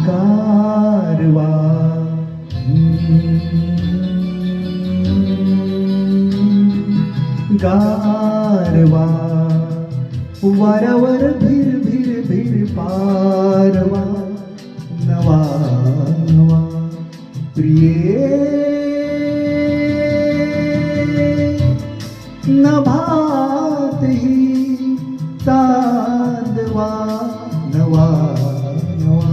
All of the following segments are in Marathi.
गारवा गारवा वाऱ्यावर भिर भिर भिर पारवा नवा नवा प्रिये नभातही चांदवा नवा नवा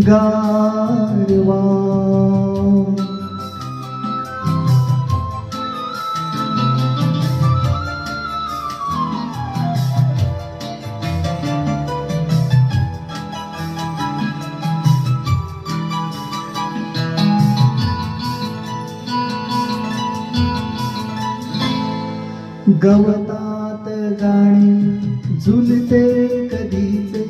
गारवा गवतात गाणी झुलते कधीचे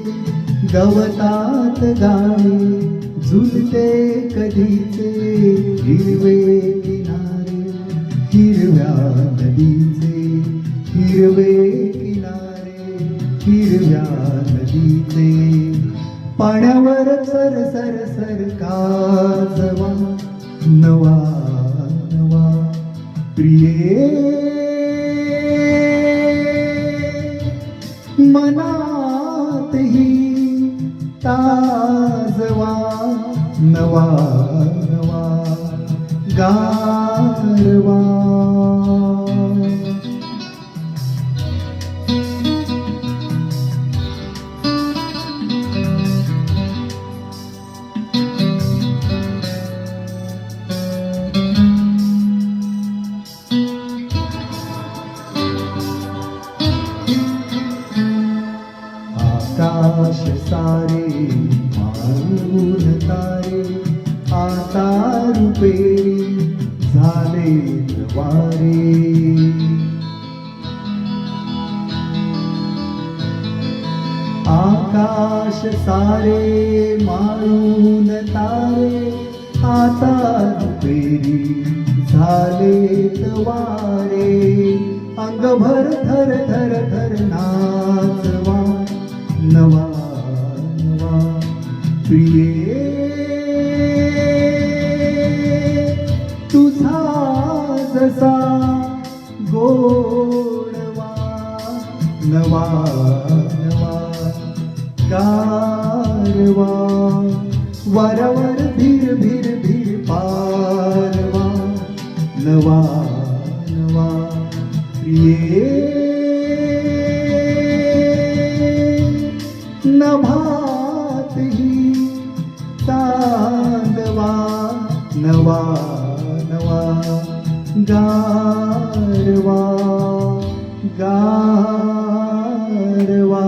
गवतात गाणी झुलते कधीचे हिरवे किनारे हिरव्या नदीचे हिरवे किनारे हिरव्या नदीचे पाण्यावर सर सर सर काजवा नवा नवा प्रिये मनातही ताजवा नवा नवा गारवा आकाश सारे मारून तारे आता रुपेरी झाले वारे आकाश सारे मारून तारे आता रुपेरी झाले वारे अंगभर थर थर थर नाचवा नवा नवा प्रिये तुझा जसा गोडवा नवा नवा गारवा वाऱ्यावर भिर भिर भिर पारवा नवा नवा प्रिये नभातही चांदवा नवा नवा गारवा गारवा